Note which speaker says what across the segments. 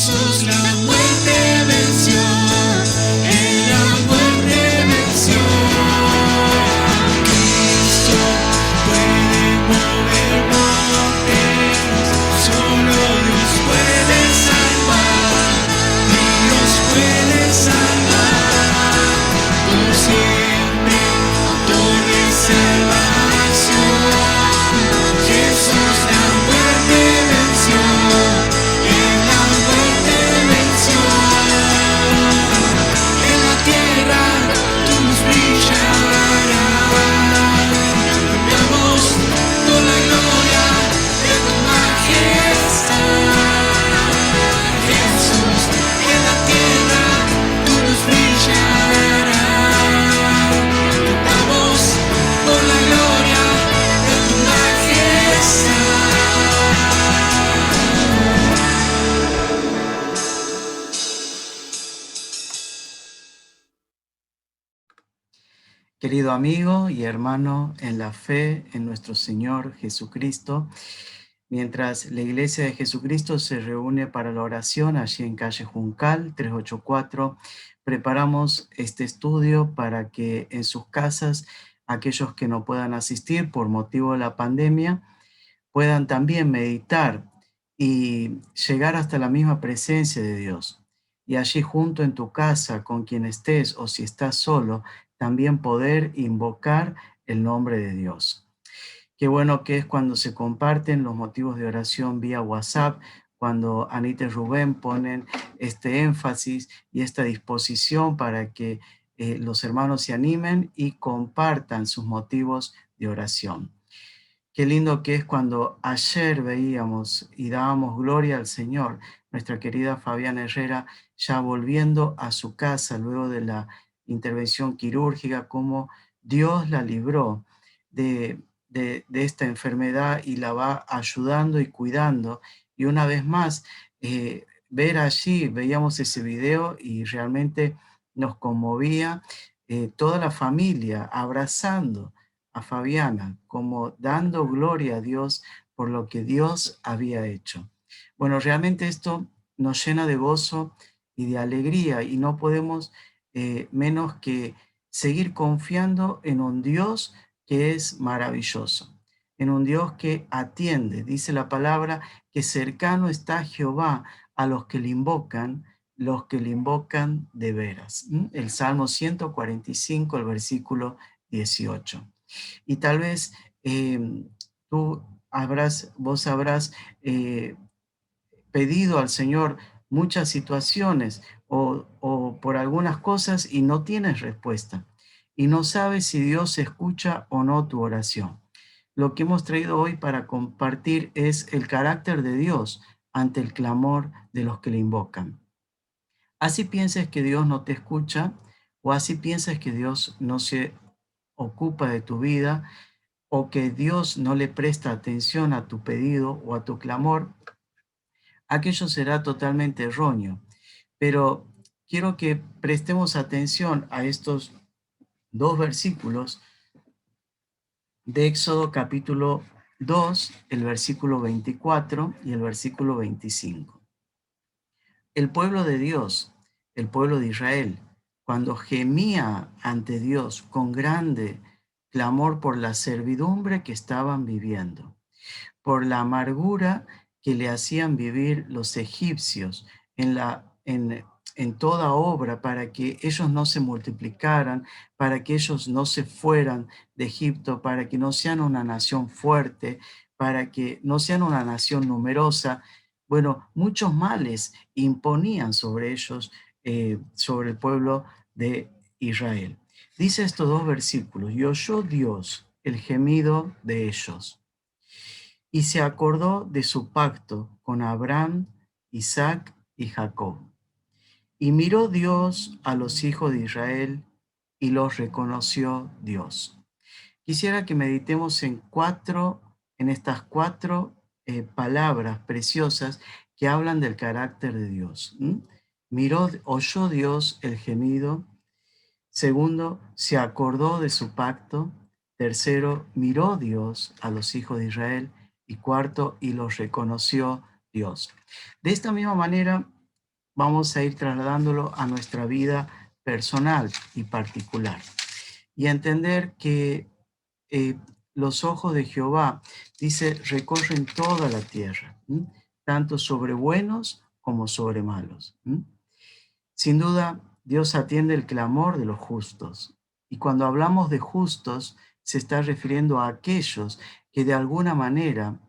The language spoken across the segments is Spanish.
Speaker 1: Jesús la muerte venció, en la muerte venció. Cristo puede mover montes, solo Dios puede salvar, Dios puede salvar, por siempre, autor de salvación. Jesús la muerte venció, en la muerte venció. En la tierra tu luz brillará, cambiamos por la gloria de tu majestad. Jesús, en la tierra tu luz brillará, cantamos por la gloria de tu majestad.
Speaker 2: Querido amigo y hermano en la fe en nuestro Señor Jesucristo, mientras la Iglesia de Jesucristo se reúne para la oración allí en calle Juncal 384, preparamos este estudio para que en sus casas aquellos que no puedan asistir por motivo de la pandemia puedan también meditar y llegar hasta la misma presencia de Dios. Y allí junto en tu casa, con quien estés o si estás solo, también poder invocar el nombre de Dios. Qué bueno que es cuando se comparten los motivos de oración vía WhatsApp, cuando Anita y Rubén ponen este énfasis y esta disposición para que los hermanos se animen y compartan sus motivos de oración. Qué lindo que es cuando ayer veíamos y dábamos gloria al Señor, nuestra querida Fabiana Herrera, ya volviendo a su casa luego de la intervención quirúrgica, cómo Dios la libró de esta enfermedad y la va ayudando y cuidando. Y una vez más, ver allí, veíamos ese video y realmente nos conmovía toda la familia abrazando a Fabiana, como dando gloria a Dios por lo que Dios había hecho. Bueno, realmente esto nos llena de gozo y de alegría y no podemos menos que seguir confiando en un Dios que es maravilloso, en un Dios que atiende. Dice la palabra que cercano está Jehová a los que le invocan de veras. El Salmo 145, el versículo 18. Y tal vez vos habrás pedido al Señor muchas situaciones o por algunas cosas y no tienes respuesta. Y no sabes si Dios escucha o no tu oración. Lo que hemos traído hoy para compartir es el carácter de Dios ante el clamor de los que le invocan. Así pienses que Dios no te escucha o así pienses que Dios no se ocupa de tu vida o que Dios no le presta atención a tu pedido o a tu clamor, aquello será totalmente erróneo. Pero quiero que prestemos atención a estos dos versículos de Éxodo capítulo 2, el versículo 24 y el versículo 25. El pueblo de Dios, el pueblo de Israel, cuando gemía ante Dios con grande clamor por la servidumbre que estaban viviendo, por la amargura que le hacían vivir los egipcios en toda obra para que ellos no se multiplicaran, para que ellos no se fueran de Egipto, para que no sean una nación fuerte, para que no sean una nación numerosa. Bueno, muchos males imponían sobre ellos, sobre el pueblo de Israel. Dice estos dos versículos: y oyó Dios el gemido de ellos, y se acordó de su pacto con Abraham, Isaac y Jacob. Y miró Dios a los hijos de Israel y los reconoció Dios. Quisiera que meditemos en estas cuatro palabras preciosas que hablan del carácter de Dios. Oyó Dios el gemido. Segundo, se acordó de su pacto. Tercero, miró Dios a los hijos de Israel. Y cuarto, y los reconoció Dios. De esta misma manera, vamos a ir trasladándolo a nuestra vida personal y particular. Y entender que eh, los ojos de Jehová, dice, recorren toda la tierra, tanto sobre buenos como sobre malos. Sin duda, Dios atiende el clamor de los justos. Y cuando hablamos de justos, se está refiriendo a aquellos que de alguna manera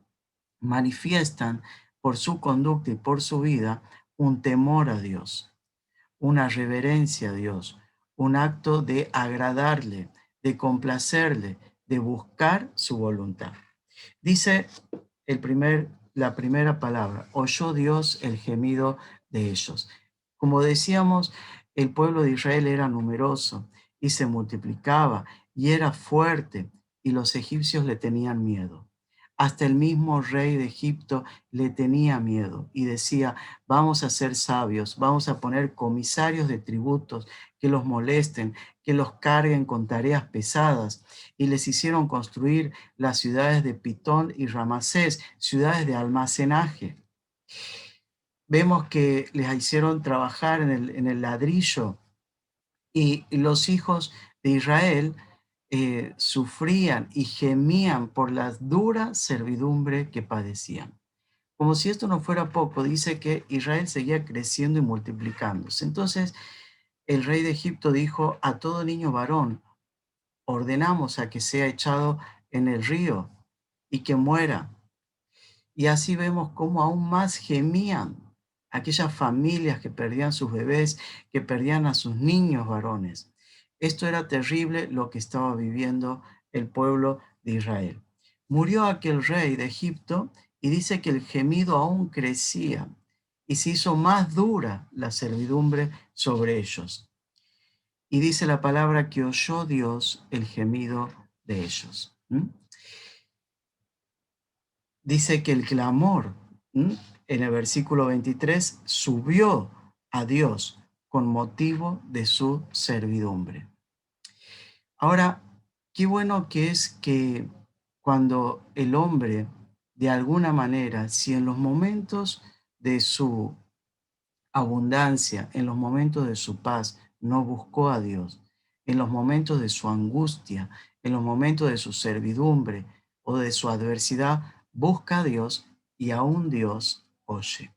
Speaker 2: manifiestan por su conducta y por su vida un temor a Dios, una reverencia a Dios, un acto de agradarle, de complacerle, de buscar su voluntad. Dice la primera palabra, oyó Dios el gemido de ellos. Como decíamos, el pueblo de Israel era numeroso y se multiplicaba y era fuerte y los egipcios le tenían miedo. Hasta el mismo rey de Egipto le tenía miedo y decía, vamos a ser sabios, vamos a poner comisarios de tributos que los molesten, que los carguen con tareas pesadas. Y les hicieron construir las ciudades de Pitón y Ramasés, ciudades de almacenaje. Vemos que les hicieron trabajar en el ladrillo y los hijos de Israel sufrían y gemían por la dura servidumbre que padecían. Como si esto no fuera poco, dice que Israel seguía creciendo y multiplicándose. Entonces el rey de Egipto dijo, a todo niño varón ordenamos a que sea echado en el río y que muera. Y así vemos cómo aún más gemían aquellas familias que perdían sus bebés, que perdían a sus niños varones. Esto era terrible lo que estaba viviendo el pueblo de Israel. Murió aquel rey de Egipto y dice que el gemido aún crecía y se hizo más dura la servidumbre sobre ellos. Y dice la palabra que oyó Dios el gemido de ellos. Dice que el clamor, en el versículo 23, subió a Dios con motivo de su servidumbre. Ahora, qué bueno que es que cuando el hombre, de alguna manera, si en los momentos de su abundancia, en los momentos de su paz, no buscó a Dios, en los momentos de su angustia, en los momentos de su servidumbre o de su adversidad, busca a Dios y aún Dios oye.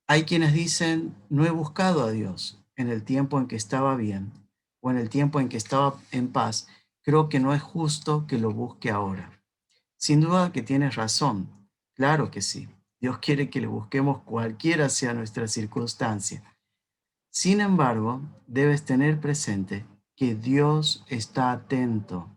Speaker 2: Hay quienes dicen, no he buscado a Dios en el tiempo en que estaba bien o en el tiempo en que estaba en paz, creo que no es justo que lo busque ahora. Sin duda que tienes razón, claro que sí. Dios quiere que le busquemos cualquiera sea nuestra circunstancia. Sin embargo, debes tener presente que Dios está atento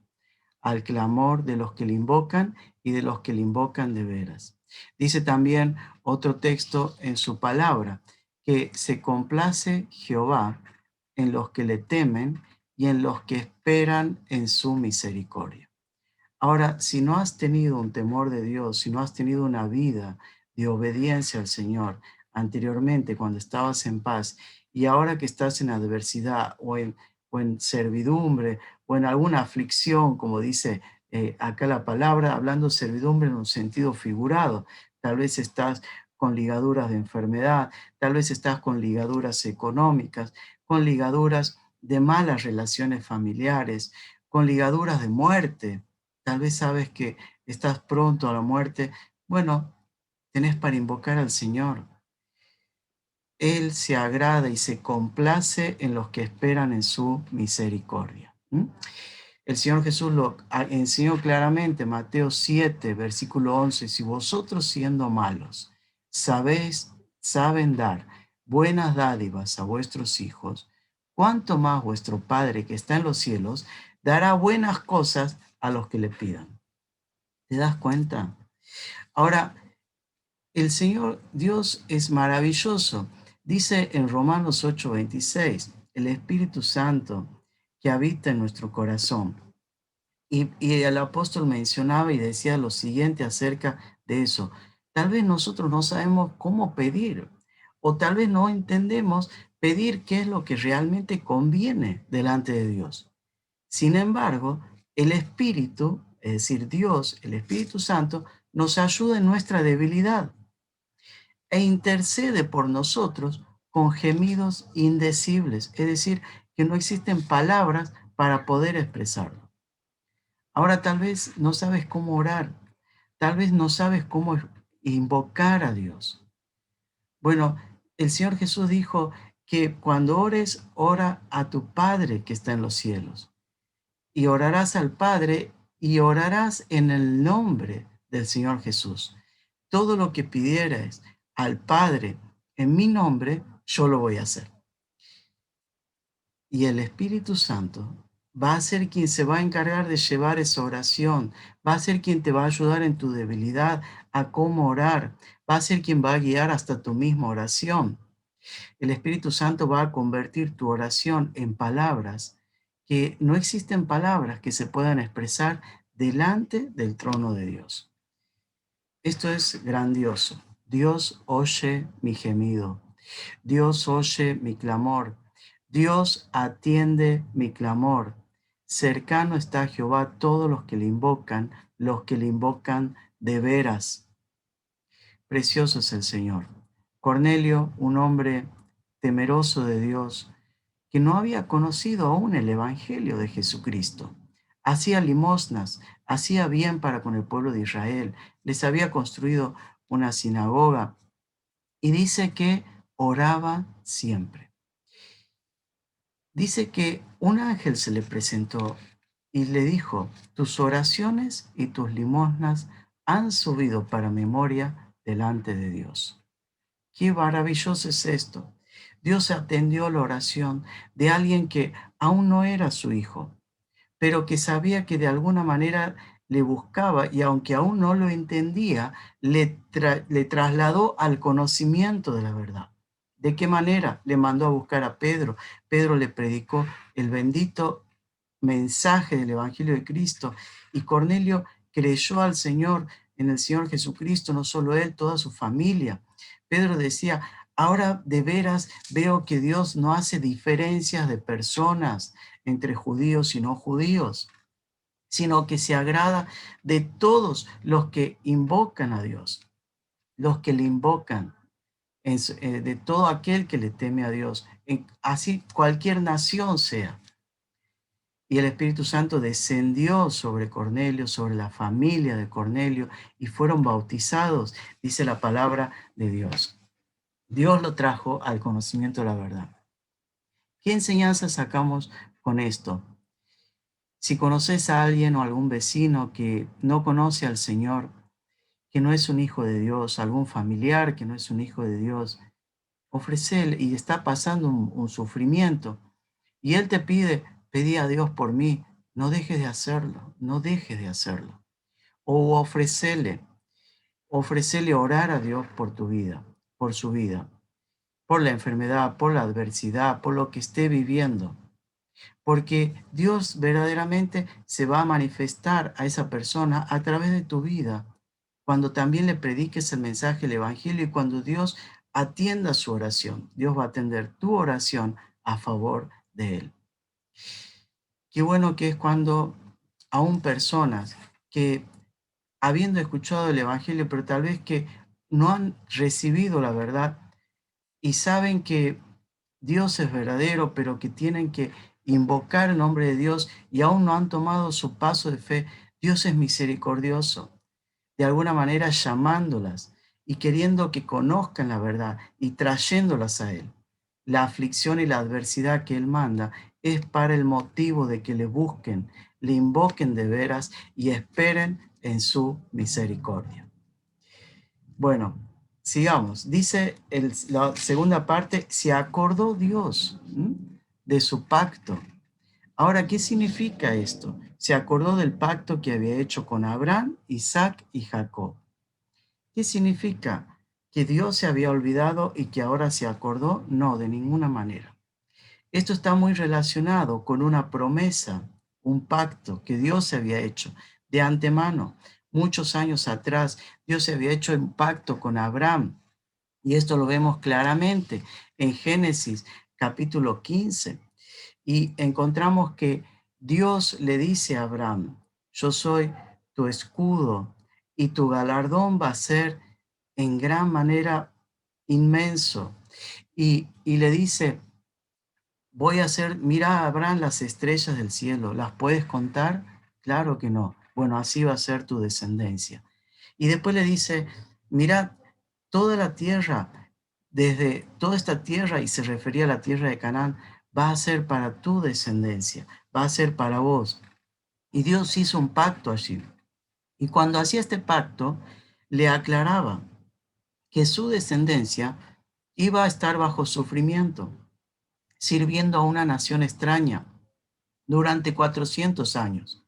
Speaker 2: al clamor de los que le invocan y de los que le invocan de veras. Dice también otro texto en su palabra, que se complace Jehová en los que le temen y en los que esperan en su misericordia. Ahora, si no has tenido un temor de Dios, si no has tenido una vida de obediencia al Señor anteriormente cuando estabas en paz y ahora que estás en adversidad o en servidumbre o en alguna aflicción, como dice acá la palabra, hablando servidumbre en un sentido figurado, tal vez estás con ligaduras de enfermedad, tal vez estás con ligaduras económicas, con ligaduras de malas relaciones familiares, con ligaduras de muerte. Tal vez sabes que estás pronto a la muerte. Bueno, tenés para invocar al Señor. Él se agrada y se complace en los que esperan en su misericordia. El Señor Jesús lo enseñó claramente, Mateo 7, versículo 11, si vosotros siendo malos saben dar buenas dádivas a vuestros hijos, cuánto más vuestro Padre que está en los cielos dará buenas cosas a los que le pidan. ¿Te das cuenta? Ahora, el Señor Dios es maravilloso. Dice en Romanos 8:26, el Espíritu Santo que habita en nuestro corazón. Y el apóstol mencionaba y decía lo siguiente acerca de eso. Tal vez nosotros no sabemos cómo pedir o tal vez no entendemos pedir qué es lo que realmente conviene delante de Dios. Sin embargo, el Espíritu, es decir, Dios, el Espíritu Santo, nos ayuda en nuestra debilidad. e intercede por nosotros con gemidos indecibles, es decir, que no existen palabras para poder expresarlo. Ahora tal vez no sabes cómo orar, tal vez no sabes cómo invocar a Dios. Bueno, el Señor Jesús dijo que cuando ores, ora a tu Padre que está en los cielos, y orarás al Padre y orarás en el nombre del Señor Jesús. Todo lo que pidierais al Padre en mi nombre, yo lo voy a hacer. Y el Espíritu Santo va a ser quien se va a encargar de llevar esa oración, va a ser quien te va a ayudar en tu debilidad a cómo orar, va a ser quien va a guiar hasta tu misma oración. El Espíritu Santo va a convertir tu oración en palabras, que no existen palabras que se puedan expresar delante del trono de Dios. Esto es grandioso. Dios oye mi gemido. Dios oye mi clamor. Dios atiende mi clamor. Cercano está Jehová a todos los que le invocan de veras. Precioso es el Señor. Cornelio, un hombre temeroso de Dios, que no había conocido aún el Evangelio de Jesucristo. Hacía limosnas, hacía bien para con el pueblo de Israel, les había construido una sinagoga y dice que oraba siempre. Dice que un ángel se le presentó y le dijo, tus oraciones y tus limosnas han subido para memoria delante de Dios. Qué maravilloso es esto. Dios atendió la oración de alguien que aún no era su hijo, pero que sabía que de alguna manera le buscaba y aunque aún no lo entendía, le trasladó al conocimiento de la verdad. ¿De qué manera? Le mandó a buscar a Pedro. Pedro le predicó el bendito mensaje del Evangelio de Cristo y Cornelio creyó al Señor, en el Señor Jesucristo, no solo él, toda su familia. Pedro decía, ahora de veras veo que Dios no hace diferencias de personas entre judíos y no judíos, sino que se agrada de todos los que invocan a Dios, los que le invocan, de todo aquel que le teme a Dios, así cualquier nación sea. Y el Espíritu Santo descendió sobre Cornelio, sobre la familia de Cornelio, y fueron bautizados, dice la palabra de Dios. Dios lo trajo al conocimiento de la verdad. ¿Qué enseñanza sacamos con esto? Si conoces a alguien o algún vecino que no conoce al Señor, que no es un hijo de Dios, algún familiar que no es un hijo de Dios, ofrecele y está pasando un sufrimiento y él te pide, pedí a Dios por mí, no dejes de hacerlo, no dejes de hacerlo. O ofrecele orar a Dios por tu vida, por su vida, por la enfermedad, por la adversidad, por lo que esté viviendo. Porque Dios verdaderamente se va a manifestar a esa persona a través de tu vida, cuando también le prediques el mensaje del Evangelio y cuando Dios atienda su oración. Dios va a atender tu oración a favor de él. Qué bueno que es cuando aún personas que habiendo escuchado el Evangelio, pero tal vez que no han recibido la verdad y saben que Dios es verdadero, pero que tienen que invocar el nombre de Dios y aún no han tomado su paso de fe. Dios es misericordioso, de alguna manera llamándolas y queriendo que conozcan la verdad y trayéndolas a Él. La aflicción y la adversidad que Él manda es para el motivo de que le busquen, le invoquen de veras y esperen en su misericordia. Bueno, sigamos. Dice la segunda parte, se acordó Dios de su pacto. Ahora, ¿qué significa esto? Se acordó del pacto que había hecho con Abraham, Isaac y Jacob. ¿Qué significa? ¿Que Dios se había olvidado y que ahora se acordó? No, de ninguna manera. Esto está muy relacionado con una promesa, un pacto que Dios se había hecho de antemano. Muchos años atrás, Dios se había hecho un pacto con Abraham. Y esto lo vemos claramente en Génesis capítulo 15. Y encontramos que Dios le dice a Abraham, yo soy tu escudo y tu galardón va a ser en gran manera inmenso. Y le dice, voy a hacer, mira, Abraham, las estrellas del cielo, ¿las puedes contar? Claro que no. Bueno, así va a ser tu descendencia. Y después le dice, mira, toda la tierra, desde toda esta tierra, y se refería a la tierra de Canaán, va a ser para tu descendencia, va a ser para vos. Y Dios hizo un pacto allí. Y cuando hacía este pacto, le aclaraba que su descendencia iba a estar bajo sufrimiento, sirviendo a una nación extraña durante 400 años,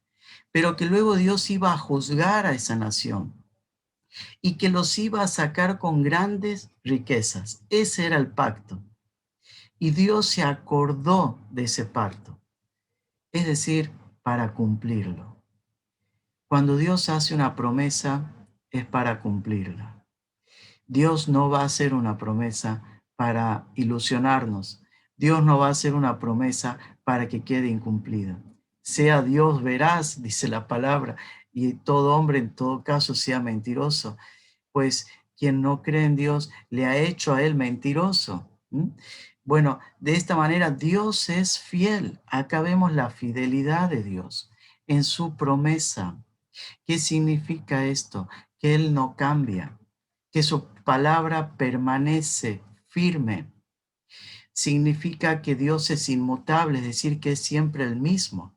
Speaker 2: pero que luego Dios iba a juzgar a esa nación y que los iba a sacar con grandes riquezas. Ese era el pacto. Y Dios se acordó de ese pacto, es decir, para cumplirlo. Cuando Dios hace una promesa, es para cumplirla. Dios no va a hacer una promesa para ilusionarnos. Dios no va a hacer una promesa para que quede incumplida. Sea Dios veraz, dice la palabra, y todo hombre en todo caso sea mentiroso, pues quien no cree en Dios le ha hecho a él mentiroso. Bueno, de esta manera Dios es fiel. Acá vemos la fidelidad de Dios en su promesa. ¿Qué significa esto? Que Él no cambia, que su palabra permanece firme. Significa que Dios es inmutable, es decir, que es siempre el mismo.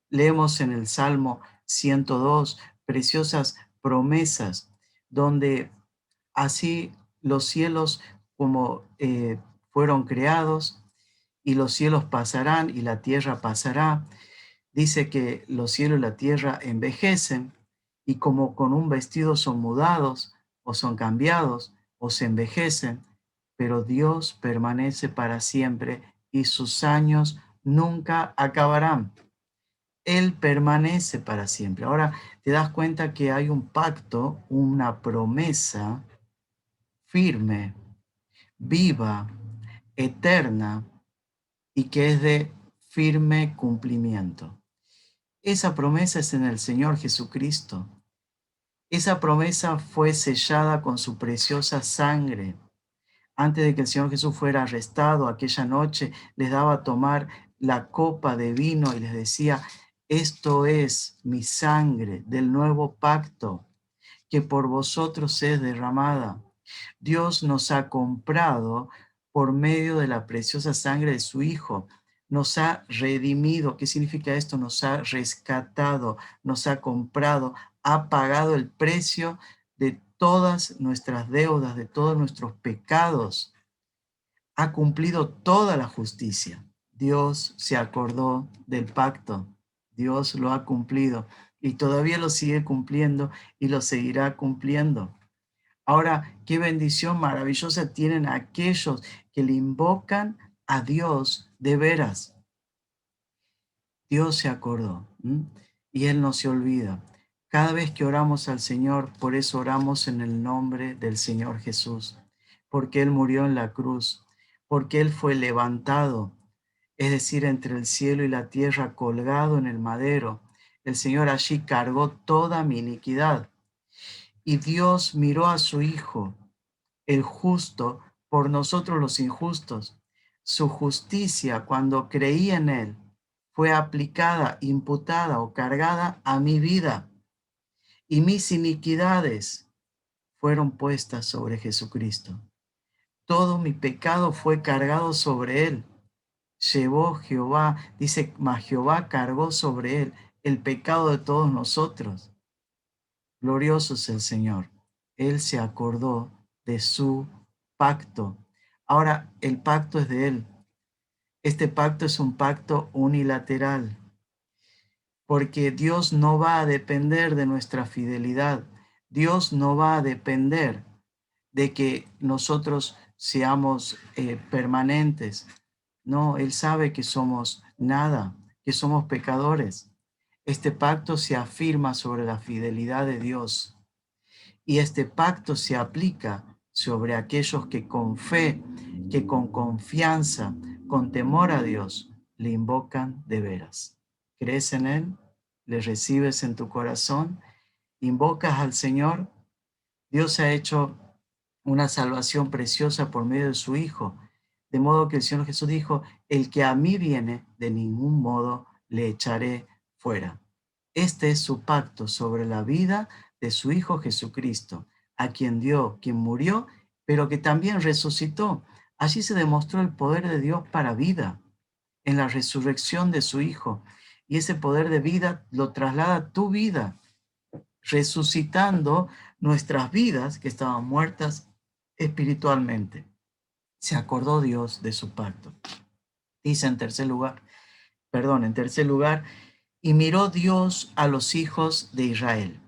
Speaker 2: Leemos en el Salmo 102 preciosas promesas, donde así los cielos como fueron creados, y los cielos pasarán y la tierra pasará. Dice que los cielos y la tierra envejecen y como con un vestido son mudados o son cambiados o se envejecen, pero Dios permanece para siempre y sus años nunca acabarán. Él permanece para siempre. Ahora te das cuenta que hay un pacto, una promesa firme, viva, eterna y que es de firme cumplimiento. Esa promesa es en el Señor Jesucristo. Esa promesa fue sellada con su preciosa sangre. Antes de que el Señor Jesús fuera arrestado aquella noche, les daba a tomar la copa de vino y les decía, esto es mi sangre del nuevo pacto que por vosotros es derramada. Dios nos ha comprado por medio de la preciosa sangre de su Hijo. Nos ha redimido. ¿Qué significa esto? Nos ha rescatado, nos ha comprado, ha pagado el precio de todas nuestras deudas, de todos nuestros pecados. Ha cumplido toda la justicia. Dios se acordó del pacto. Dios lo ha cumplido y todavía lo sigue cumpliendo y lo seguirá cumpliendo. Ahora, qué bendición maravillosa tienen aquellos que le invocan a Dios de veras. Dios se acordó, y Él no se olvida. Cada vez que oramos al Señor, por eso oramos en el nombre del Señor Jesús, porque Él murió en la cruz, porque Él fue levantado, es decir, entre el cielo y la tierra, colgado en el madero. El Señor allí cargó toda mi iniquidad. Y Dios miró a su Hijo, el justo, por nosotros los injustos. Su justicia, cuando creí en Él, fue aplicada, imputada o cargada a mi vida. Y mis iniquidades fueron puestas sobre Jesucristo. Todo mi pecado fue cargado sobre Él. Llevó Jehová, dice, mas Jehová cargó sobre Él el pecado de todos nosotros. Glorioso es el Señor. Él se acordó de su pacto. Ahora, el pacto es de Él. Este pacto es un pacto unilateral, porque Dios no va a depender de nuestra fidelidad. Dios no va a depender de que nosotros seamos permanentes. No, Él sabe que somos nada, que somos pecadores. Este pacto se afirma sobre la fidelidad de Dios. Y este pacto se aplica sobre aquellos que con fe, que con confianza, con temor a Dios, le invocan de veras. ¿Crees en Él? ¿Le recibes en tu corazón? ¿Invocas al Señor? Dios ha hecho una salvación preciosa por medio de su Hijo. De modo que el Señor Jesús dijo, el que a mí viene, de ningún modo le echaré fuera. Este es su pacto sobre la vida de su Hijo Jesucristo, a quien dio, quien murió, pero que también resucitó. Allí se demostró el poder de Dios para vida, en la resurrección de su Hijo. Y ese poder de vida lo traslada a tu vida, resucitando nuestras vidas que estaban muertas espiritualmente. Se acordó Dios de su pacto. Dice en tercer lugar, y miró Dios a los hijos de Israel.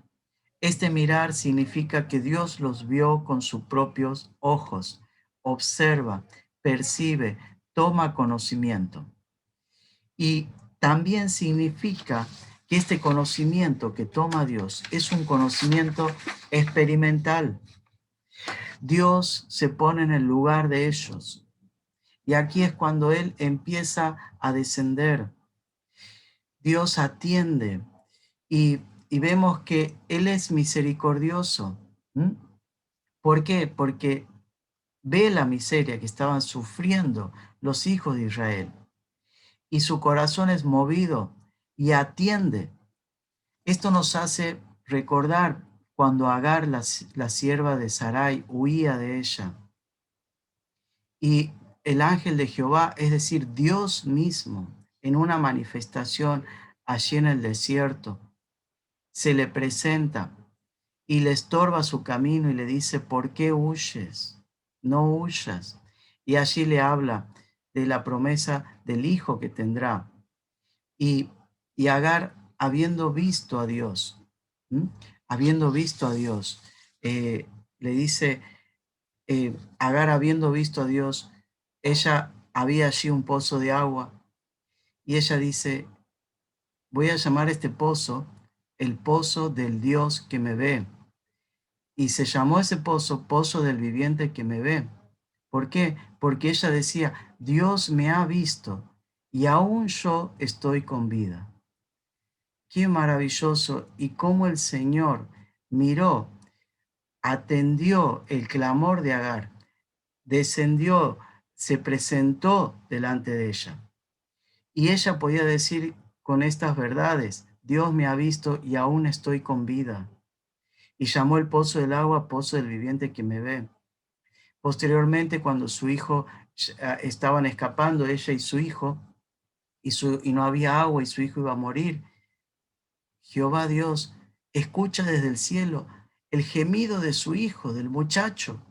Speaker 2: Este mirar significa que Dios los vio con sus propios ojos, observa, percibe, toma conocimiento. Y también significa que este conocimiento que toma Dios es un conocimiento experimental. Dios se pone en el lugar de ellos. Y aquí es cuando Él empieza a descender. Dios atiende y vemos que Él es misericordioso. ¿Mm? ¿Por qué? Porque ve la miseria que estaban sufriendo los hijos de Israel y su corazón es movido y atiende. Esto nos hace recordar cuando Agar, la sierva de Sarai, huía de ella. Y el ángel de Jehová, es decir, Dios mismo, en una manifestación allí en el desierto, se le presenta y le estorba su camino y le dice, ¿por qué huyes? No huyas. Y allí le habla de la promesa del hijo que tendrá. Y, y Agar, habiendo visto a Dios, habiendo visto a Dios, le dice, Agar habiendo visto a Dios, ella había allí un pozo de agua y ella dice, voy a llamar este pozo el pozo del Dios que me ve. Y se llamó ese pozo, pozo del viviente que me ve. ¿Por qué? Porque ella decía, Dios me ha visto y aún yo estoy con vida. Qué maravilloso y cómo el Señor miró, atendió el clamor de Agar, descendió, se presentó delante de ella. Y ella podía decir con estas verdades, Dios me ha visto y aún estoy con vida. Y llamó el pozo del agua, pozo del viviente que me ve. Posteriormente, cuando su hijo estaban escapando, ella y su hijo, y no había agua y su hijo iba a morir, Jehová Dios escucha desde el cielo el gemido de su hijo, del muchacho.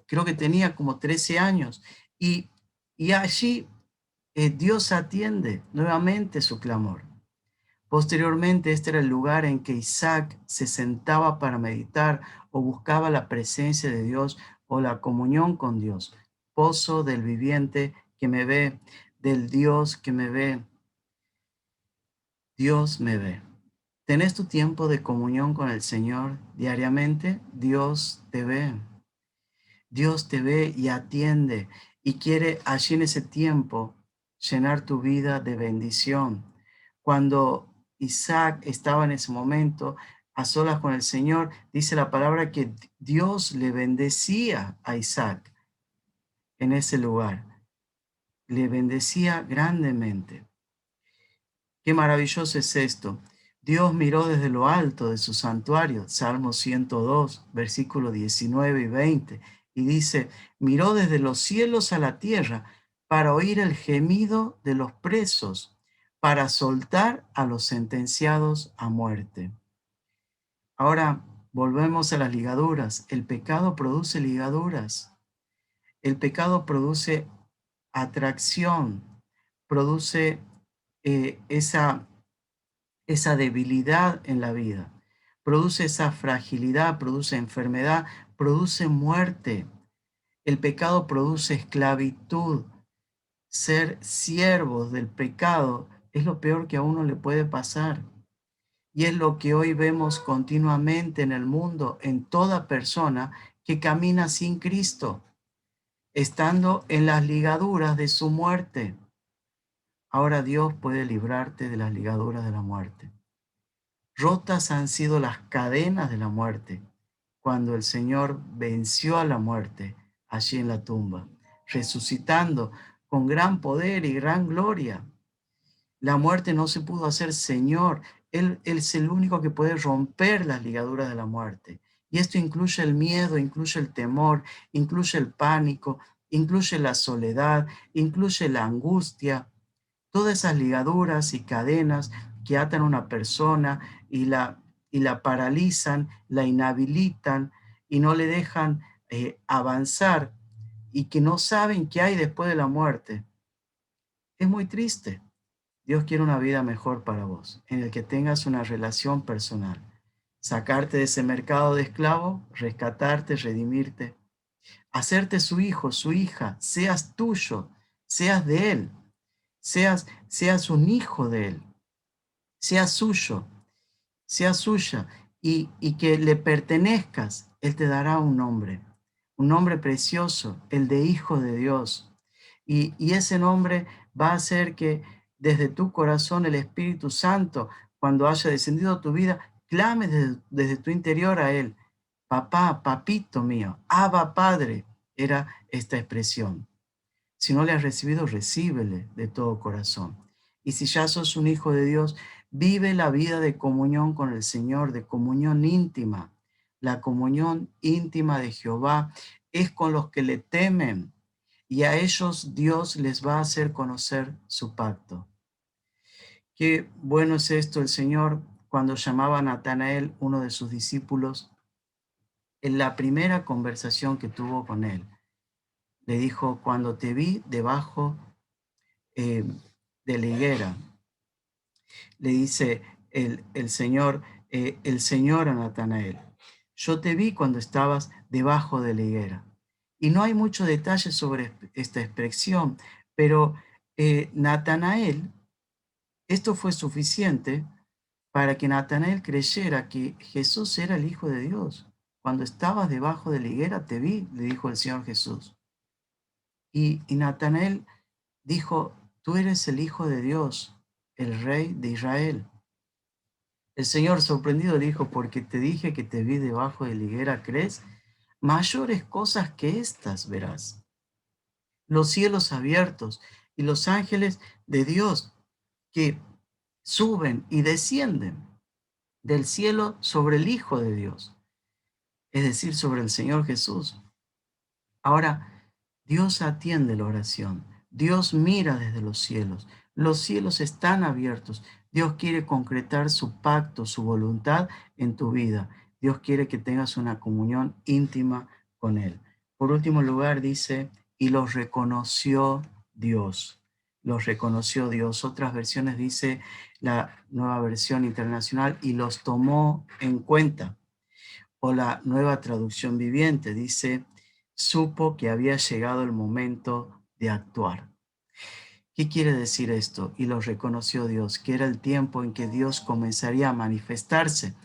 Speaker 2: Creo que tenía como 13 años. Y allí Dios atiende nuevamente su clamor. Posteriormente, este era el lugar en que Isaac se sentaba para meditar o buscaba la presencia de Dios o la comunión con Dios. Pozo del viviente que me ve, del Dios que me ve. Dios me ve. ¿Tenés tu tiempo de comunión con el Señor diariamente? Dios te ve. Dios te ve y atiende y quiere allí en ese tiempo llenar tu vida de bendición. Cuando Isaac estaba en ese momento a solas con el Señor, dice la palabra que Dios le bendecía a Isaac en ese lugar. Le bendecía grandemente. Qué maravilloso es esto. Dios miró desde lo alto de su santuario, Salmo 102, versículos 19 y 20, y dice, miró desde los cielos a la tierra para oír el gemido de los presos, para soltar a los sentenciados a muerte. Ahora volvemos a las ligaduras. El pecado produce ligaduras. El pecado produce atracción, produce esa debilidad en la vida, produce esa fragilidad, produce enfermedad, produce muerte. El pecado produce esclavitud. Ser siervos del pecado es lo peor que a uno le puede pasar. Y es lo que hoy vemos continuamente en el mundo, en toda persona que camina sin Cristo, estando en las ligaduras de su muerte. Ahora Dios puede librarte de las ligaduras de la muerte. Rotas han sido las cadenas de la muerte cuando el Señor venció a la muerte allí en la tumba, resucitando con gran poder y gran gloria. La muerte no se pudo hacer Señor. Él es el único que puede romper las ligaduras de la muerte. Y esto incluye el miedo, incluye el temor, incluye el pánico, incluye la soledad, incluye la angustia. Todas esas ligaduras y cadenas que atan a una persona y la paralizan, la inhabilitan y no le dejan avanzar y que no saben qué hay después de la muerte. Es muy triste. Dios quiere una vida mejor para vos, en el que tengas una relación personal. Sacarte de ese mercado de esclavo, rescatarte, redimirte, hacerte su hijo, su hija, seas tuyo, seas de Él, seas un hijo de Él, seas suyo, seas suya y que le pertenezcas. Él te dará un nombre precioso, el de Hijo de Dios. Y ese nombre va a hacer que desde tu corazón el Espíritu Santo, cuando haya descendido a tu vida, clame desde tu interior a Él. Papá, papito mío, Abba Padre, era esta expresión. Si no le has recibido, recíbele de todo corazón. Y si ya sos un hijo de Dios, vive la vida de comunión con el Señor, de comunión íntima. La comunión íntima de Jehová es con los que le temen, y a ellos Dios les va a hacer conocer su pacto. Qué bueno es esto. El Señor, cuando llamaba a Natanael, uno de sus discípulos, en la primera conversación que tuvo con él, le dijo: cuando te vi debajo eh, de la higuera, le dice el Señor a Natanael: yo te vi cuando estabas debajo de la higuera. Y no hay mucho detalle sobre esta expresión, pero Natanael, esto fue suficiente para que Natanael creyera que Jesús era el Hijo de Dios. Cuando estabas debajo de la higuera te vi, le dijo el Señor Jesús. Y Natanael dijo: tú eres el Hijo de Dios, el Rey de Israel. El Señor, sorprendido, le dijo: porque te dije que te vi debajo de la higuera, ¿crees? Mayores cosas que estas verás. Los cielos abiertos y los ángeles de Dios que suben y descienden del cielo sobre el Hijo de Dios, es decir, sobre el Señor Jesús. Ahora, Dios atiende la oración. Dios mira desde los cielos. Los cielos están abiertos. Dios quiere concretar su pacto, su voluntad en tu vida. Dios quiere que tengas una comunión íntima con Él. Por último lugar, dice: y los reconoció Dios. Los reconoció Dios. Otras versiones dice, la Nueva Versión Internacional: y los tomó en cuenta. O la Nueva Traducción Viviente dice: supo que había llegado el momento de actuar. ¿Qué quiere decir esto? Y lo reconoció Dios, que era el tiempo en que Dios comenzaría a manifestarse,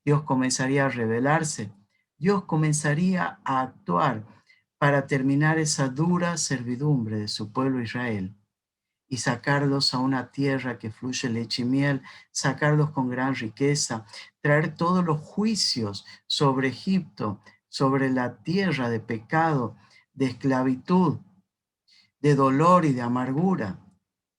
Speaker 2: Dios comenzaría a revelarse, Dios comenzaría a actuar para terminar esa dura servidumbre de su pueblo Israel y sacarlos a una tierra que fluye leche y miel, sacarlos con gran riqueza, traer todos los juicios sobre Egipto, sobre la tierra de pecado, de esclavitud, de dolor y de amargura.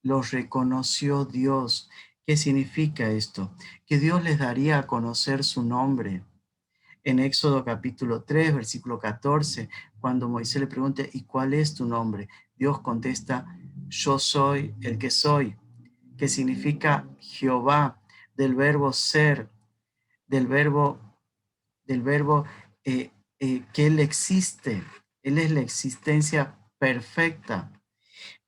Speaker 2: Los reconoció Dios. ¿Qué significa esto? Que Dios les daría a conocer su nombre. En Éxodo capítulo 3, versículo 14, cuando Moisés le pregunta: ¿y cuál es tu nombre? Dios contesta: yo soy el que soy, que significa Jehová, del verbo ser, del verbo, del verbo que Él existe. Él es la existencia perfecta.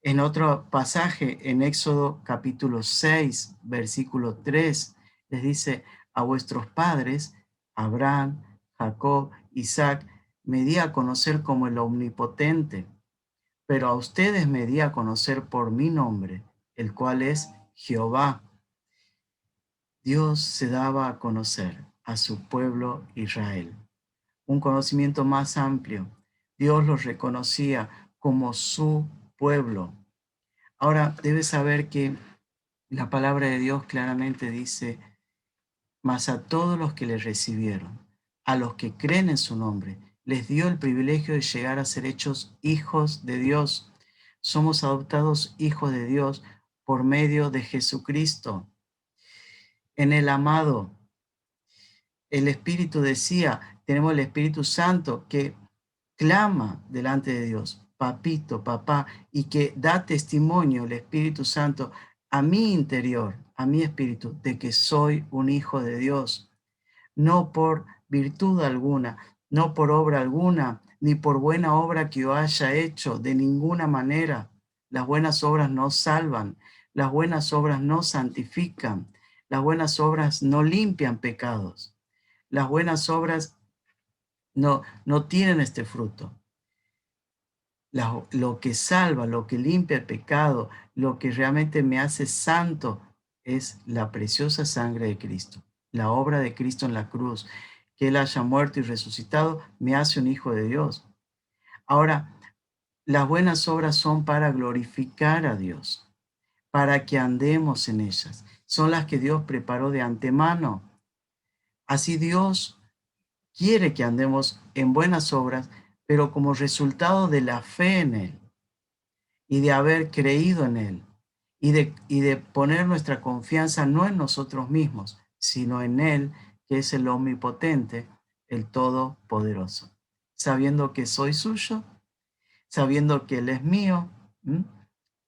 Speaker 2: En otro pasaje, en Éxodo capítulo 6, versículo 3, les dice: a vuestros padres, Abraham, Jacob, Isaac, me di a conocer como el Omnipotente, pero a ustedes me di a conocer por mi nombre, el cual es Jehová. Dios se daba a conocer a su pueblo Israel. Un conocimiento más amplio. Dios los reconocía como su pueblo. Ahora, debes saber que la palabra de Dios claramente dice: mas a todos los que le recibieron, a los que creen en su nombre, les dio el privilegio de llegar a ser hechos hijos de Dios. Somos adoptados hijos de Dios por medio de Jesucristo. En el amado, el Espíritu decía, tenemos el Espíritu Santo que clama delante de Dios, papito, papá, y que da testimonio el Espíritu Santo a mi interior, a mi espíritu, de que soy un hijo de Dios, no por virtud alguna, no por obra alguna, ni por buena obra que yo haya hecho, de ninguna manera. Las buenas obras no salvan, las buenas obras no santifican, las buenas obras no limpian pecados, las buenas obras no tienen este fruto. Lo que salva, lo que limpia el pecado, lo que realmente me hace santo es la preciosa sangre de Cristo, la obra de Cristo en la cruz, que Él haya muerto y resucitado, me hace un hijo de Dios. Ahora, las buenas obras son para glorificar a Dios, para que andemos en ellas. Son las que Dios preparó de antemano. Así Dios quiere que andemos en buenas obras, pero como resultado de la fe en Él y de haber creído en Él y de poner nuestra confianza no en nosotros mismos, sino en Él, que es el omnipotente, el todopoderoso. Sabiendo que soy suyo, sabiendo que Él es mío. ¿m?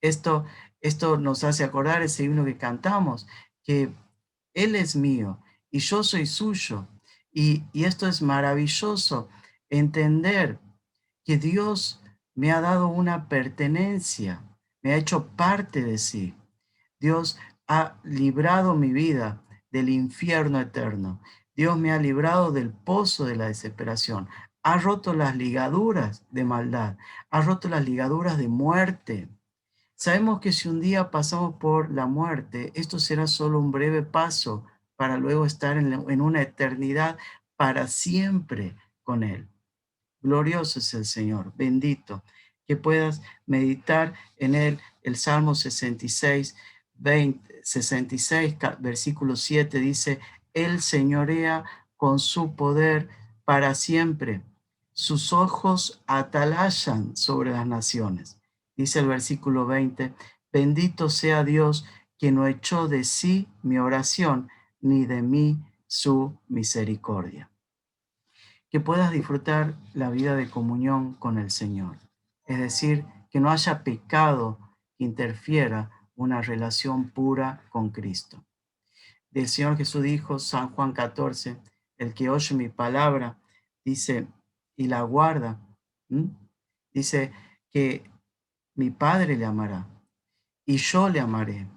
Speaker 2: Esto, esto nos hace acordar ese himno que cantamos, que Él es mío y yo soy suyo. Y esto es maravilloso, entender que Dios me ha dado una pertenencia, me ha hecho parte de sí. Dios ha librado mi vida del infierno eterno. Dios me ha librado del pozo de la desesperación. Ha roto las ligaduras de maldad, ha roto las ligaduras de muerte. Sabemos que si un día pasamos por la muerte, esto será solo un breve paso para luego estar en una eternidad para siempre con Él. Glorioso es el Señor, bendito. Que puedas meditar en Él. El Salmo 66, 66, versículo 7 dice, Él señorea con su poder para siempre. Sus ojos atalayan sobre las naciones. Dice el versículo 20, bendito sea Dios que no echó de sí mi oración, ni de mí su misericordia. Que puedas disfrutar la vida de comunión con el Señor. Es decir, que no haya pecado que interfiera una relación pura con Cristo. Del Señor Jesús dijo, San Juan 14, el que oye mi palabra, dice, y la guarda, dice que mi Padre le amará, y yo le amaré,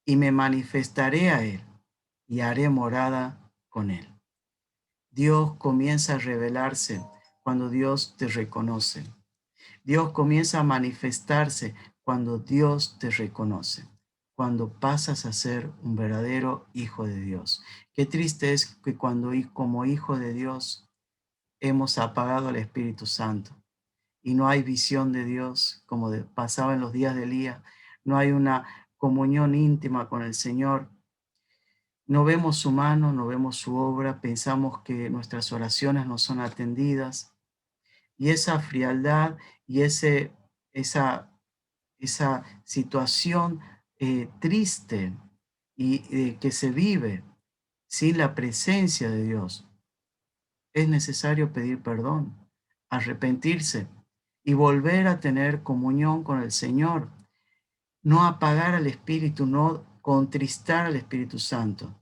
Speaker 2: y me manifestaré a él, y haré morada con él. Dios comienza a revelarse cuando Dios te reconoce. Dios comienza a manifestarse cuando Dios te reconoce, cuando pasas a ser un verdadero hijo de Dios. Qué triste es que cuando como hijo de Dios hemos apagado al Espíritu Santo y no hay visión de Dios como pasaba en los días de Elías, no hay una comunión íntima con el Señor. No vemos su mano, no vemos su obra, pensamos que nuestras oraciones no son atendidas y esa frialdad y esa situación triste y que se vive sin la presencia de Dios, es necesario pedir perdón, arrepentirse y volver a tener comunión con el Señor, no apagar al Espíritu, no contristar al Espíritu Santo.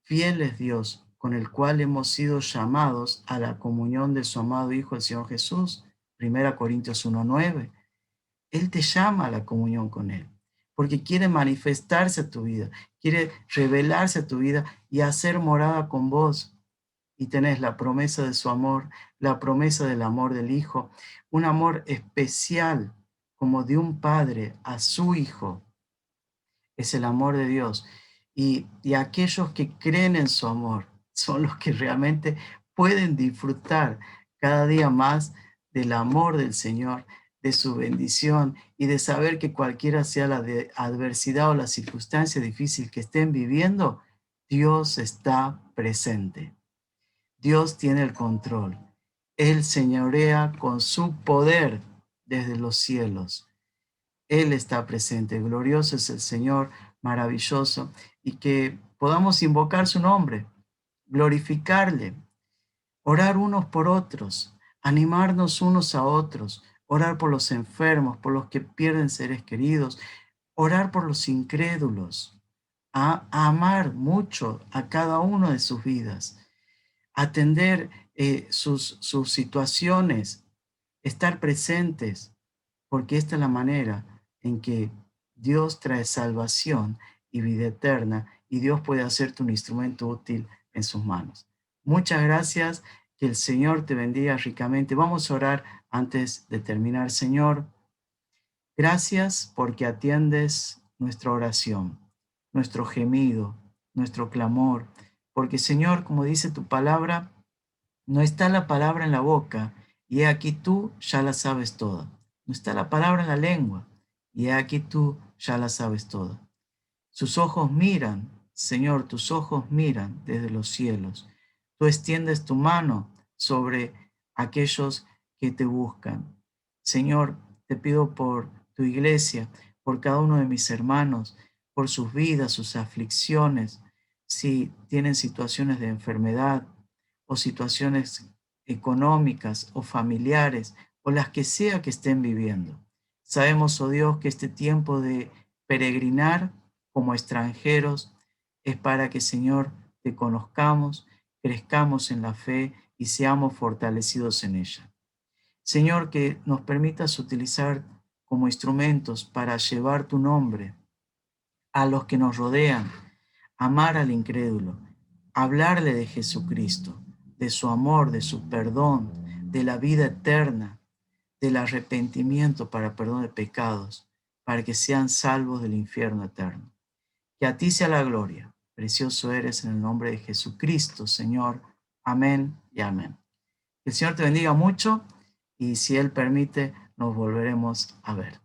Speaker 2: Fiel es Dios, con el cual hemos sido llamados a la comunión de su amado Hijo, el Señor Jesús. 1 Corintios 1:9. Él te llama a la comunión con Él, porque quiere manifestarse a tu vida, quiere revelarse a tu vida y hacer morada con vos. Y tenés la promesa de su amor, la promesa del amor del Hijo, un amor especial como de un padre a su Hijo. Es el amor de Dios. Y aquellos que creen en su amor son los que realmente pueden disfrutar cada día más del amor del Señor, de su bendición y de saber que cualquiera sea la adversidad o la circunstancia difícil que estén viviendo, Dios está presente. Dios tiene el control. Él señorea con su poder desde los cielos. Él está presente. Glorioso es el Señor, maravilloso, y que podamos invocar su nombre, glorificarle, orar unos por otros, animarnos unos a otros, orar por los enfermos, por los que pierden seres queridos, orar por los incrédulos, a amar mucho a cada uno de sus vidas, atender sus situaciones, estar presentes, porque esta es la manera en que Dios trae salvación y vida eterna, y Dios puede hacerte un instrumento útil en sus manos. Muchas gracias, que el Señor te bendiga ricamente. Vamos a orar antes de terminar. Señor, gracias porque atiendes nuestra oración, nuestro gemido, nuestro clamor, porque Señor, como dice tu palabra, no está la palabra en la boca, y he aquí tú ya la sabes toda. No está la palabra en la lengua, y he aquí tú ya la sabes toda. Sus ojos miran, Señor, tus ojos miran desde los cielos. Tú extiendes tu mano sobre aquellos que te buscan. Señor, te pido por tu iglesia, por cada uno de mis hermanos, por sus vidas, sus aflicciones, si tienen situaciones de enfermedad o situaciones económicas o familiares o las que sea que estén viviendo. Sabemos, oh Dios, que este tiempo de peregrinar como extranjeros es para que, Señor, te conozcamos, crezcamos en la fe y seamos fortalecidos en ella. Señor, que nos permitas utilizar como instrumentos para llevar tu nombre a los que nos rodean, amar al incrédulo, hablarle de Jesucristo, de su amor, de su perdón, de la vida eterna, del arrepentimiento para perdón de pecados, para que sean salvos del infierno eterno. Que a ti sea la gloria. Precioso eres en el nombre de Jesucristo, Señor. Amén y amén. Que el Señor te bendiga mucho, y si Él permite, nos volveremos a ver.